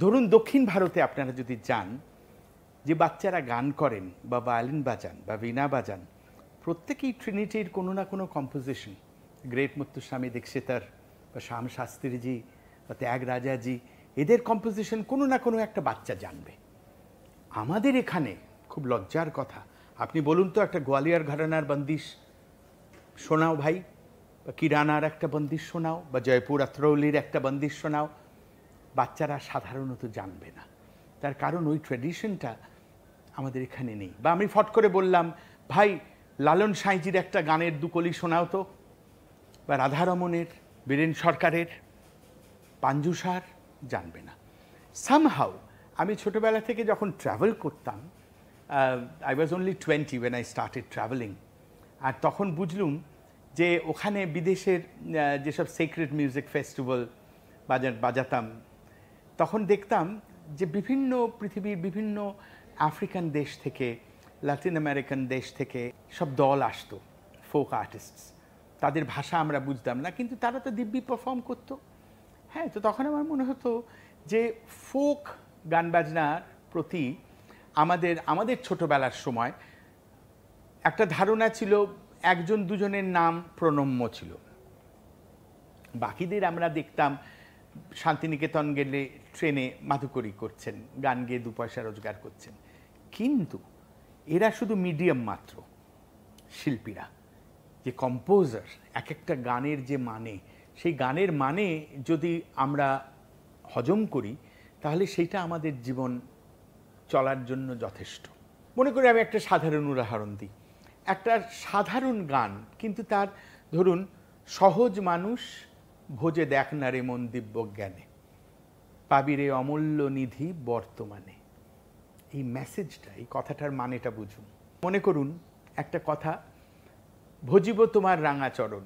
ধরুন দক্ষিণ ভারতে আপনারা যদি যান, যে বাচ্চারা গান করেন বা ভায়োলিন বাজান বা বীণা বাজান, প্রত্যেকেই ট্রিনিটির কোনো না কোনো কম্পোজিশন, গ্রেট মুত্তুস্বামী দীক্ষিতর বা শ্যাম শাস্ত্রীজি বা ত্যাগরাজাজি, এদের কম্পোজিশন কোনো না কোনো একটা বাচ্চা জানবে। আমাদের এখানে খুব লজ্জার কথা, আপনি বলুন তো একটা গোয়ালিয়র ঘরানার বন্দিশ শোনাও ভাই, বা কিরানার একটা বন্দিশ শোনাও, বা জয়পুর আত্রৌলির একটা বন্দিশ শোনাও, বাচ্চারা সাধারণত জানবে না। তার কারণ ওই ট্র্যাডিশনটা আমাদের এখানে নেই। বা আমি ফট করে বললাম, ভাই লালন সাঁইজির একটা গানের দুকলি শোনাও তো, বা রাধারমণের, বীরেন সরকারের, পাঞ্জুসার, জানবে না। সামহাউ আমি ছোটোবেলা থেকে যখন ট্রাভেল করতাম, I was only 20 when I started traveling, আর তখন বুঝলুম যে ওখানে বিদেশের যেসব সিক্রেট মিউজিক ফেস্টিভ্যাল বাজাতাম, তখন দেখতাম যে বিভিন্ন পৃথিবীর বিভিন্ন আফ্রিকান দেশ থেকে, লাতিন আমেরিকান দেশ থেকে সব দল আসতো, ফোক আর্টিস্টস। তাদের ভাষা আমরা বুঝতাম না, কিন্তু তারা তো দিব্যি পারফর্ম করতো। হ্যাঁ, তো তখন আমার মনে হতো যে ফোক গান বাজনার প্রতি আমাদের ছোটবেলার সময় একটা ধারণা ছিল, একজন দুজনের নাম প্রণম্য ছিল। বাকিদের আমরা দেখতাম শান্তিনিকেতন গেলে ট্রেনে মাধুকরী করছেন, গান গেয়ে 2 পয়সা রোজগার করছেন। কিন্তু এরা শুধু মিডিয়াম মাত্র। শিল্পীরা যে কম্পোজার, এক একটা গানের যে মানে, সেই গানের মানে যদি আমরা হজম করি, তাহলে সেইটা আমাদের জীবন চলার জন্য যথেষ্ট। মনে করি আমি একটা সাধারণ উদাহরণ দিই। একটা সাধারণ গান, কিন্তু তার ধরুন, সহজ মানুষ ভোজে দেখ না রে মন দিব্য জ্ঞানে, পাবি রে অমূল্য নিধি বর্তমানে। এই মেসেজটা, এই কথাটার মানেটা বুঝুন। মনে করুন একটা কথা, ভজিব তোমার রাঙাচরণ,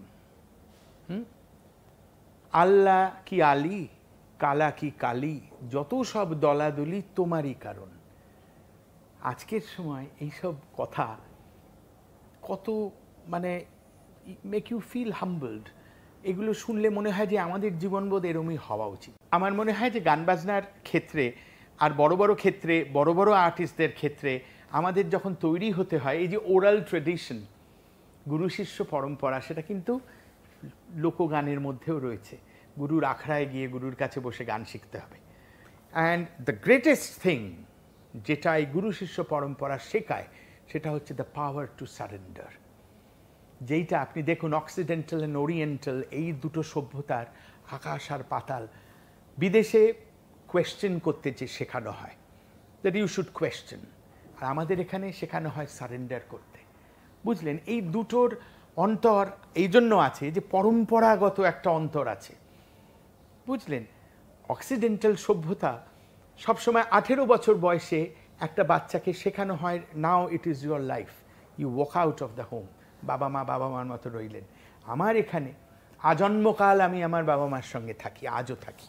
আল্লাহ কি আলী, কালা কি কালী, যত সব দলাদলি তোমারই কারণ। আজকের সময় এইসব কথা কত মানে মেক ইউ ফিল হাম্বলড। এগুলো শুনলে মনে হয় যে আমাদের জীবনবোধ এরমই হওয়া উচিত। আমার মনে হয় যে গান বাজনার ক্ষেত্রে আর বড় বড় ক্ষেত্রে, বড় বড় আর্টিস্টদের ক্ষেত্রে আমাদের যখন তৈরি হতে হয়, এই যে ওরাল ট্রেডিশন, গুরু শিষ্য পরম্পরা, সেটা কিন্তু লোকগানের মধ্যেও রয়েছে। গুরুর আখড়ায় গিয়ে গুরুর কাছে বসে গান শিখতে হবে। অ্যান্ড দ্য গ্রেটেস্ট থিং যেটা এই গুরু শিষ্য পরম্পরা শেখায়, সেটা হচ্ছে দ্য পাওয়ার টু সারেন্ডার। যেইটা আপনি দেখুন, অক্সিডেন্টাল অ্যান্ড ওরিয়েন্টাল, এই দুটো সভ্যতার আকাশ আর পাতাল। বিদেশে কোয়েশ্চেন করতে যে শেখানো হয়, দ্যাট ইউ শুড কোয়েশ্চেন, আর আমাদের এখানে শেখানো হয় সারেন্ডার করতে। বুঝলেন, এই দুটোর অন্তর এই জন্য আছে যে পরম্পরাগত একটা অন্তর আছে। বুঝলেন, অক্সিডেন্টাল সভ্যতা সবসময় 18 বছর বয়সে একটা বাচ্চাকে শেখানো হয়, now it is your life, you walk out of the home. বাবা মার মতো রইলেন। আমার এখানে আজন্মকাল আমি আমার বাবা মার সঙ্গে থাকি, আজও থাকি।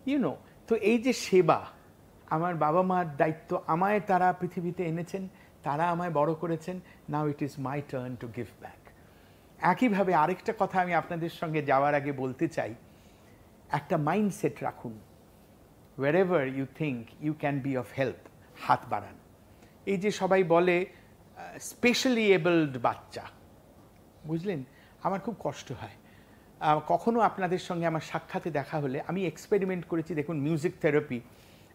ইউনো, তো এই যে সেবা, আমার বাবা মার দায়িত্ব, আমায় তারা পৃথিবীতে এনেছেন, তারা আমায় বড় করেছেন, now it is my turn to give back. একইভাবে আরেকটা কথা আমি আপনাদের সঙ্গে যাওয়ার আগে বলতে চাই, একটা মাইন্ডসেট রাখুন, wherever you think you can be of help, হাত বাড়ান। এই যে সবাই বলে স্পেশালি এবলড বাচ্চা, বুঝলেন, আমার খুব কষ্ট হয়। কখনো আপনাদের সঙ্গে আমার সাক্ষাতে দেখা হলে, আমি এক্সপেরিমেন্ট করেছি। দেখুন, মিউজিক থেরাপি,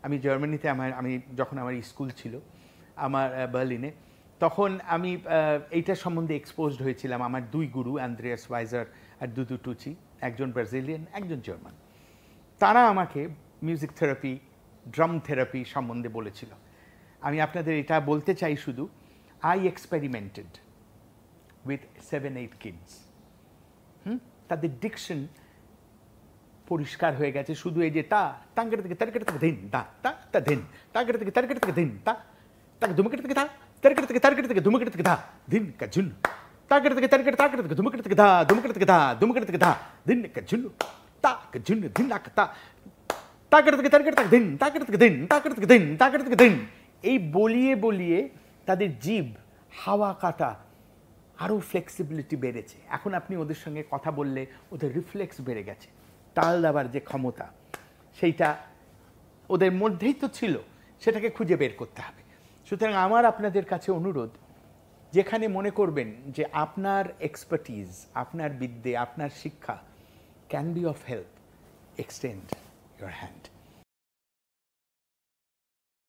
আমি জার্মানিতে আমি যখন আমার স্কুল ছিল আমার বার্লিনে, তখন আমি এইটার সম্বন্ধে এক্সপোজড হয়েছিলাম। আমার 2 গুরু, অ্যান্দ্রেয়াস ওয়াইজার আর দুদু টুচি, একজন ব্রাজিলিয়ান, একজন জার্মান। তারা আমাকে মিউজিক থেরাপি, ড্রাম থেরাপি সম্বন্ধে বলেছিল। আমি আপনাদের এটা বলতে চাই শুধু, আই এক্সপেরিমেন্টেড উইথ 7-8 কিডস। তাদের ডিকশন পরিষ্কার হয়ে গেছে, শুধু এই যে তাঙ্কের থেকে তারকের থেকে ধিন তা তা তা ধিন, তাঙ্কের থেকে তারকের থেকে ধিন তা তাকে ধুমকের থেকে তা, তারকের থেকে তারকের থেকে ধুমকের থেকে ধা ধিন কা ঝুন, তাকের থেকে তারকের থেকে ধুমকের থেকে ধা, ধুমকের থেকে ধা, ধুমকের থেকে ধা ধিন কা ঝুন, তা কা ঝুন ধিন কা তা, তাকের থেকে তারকের থেকে ধিন, তাকের থেকে ধিন, তাকের থেকে ধিন, তাকের থেকে ধিন। এই বলিয়ে বলিয়ে তাদের জিভ, হাওয়া কাটা, আরও ফ্লেক্সিবিলিটি বেড়েছে। এখন আপনি ওদের সঙ্গে কথা বললে ওদের রিফ্লেক্স বেড়ে গেছে, তাল দেওয়ার যে ক্ষমতা, সেইটা ওদের মধ্যেই তো ছিল, সেটাকে খুঁজে বের করতে হবে। সুতরাং আমার আপনাদের কাছে অনুরোধ, যেখানে মনে করবেন যে আপনার এক্সপার্টিজ, আপনার বিদ্যে, আপনার শিক্ষা can be of help, extend your hand.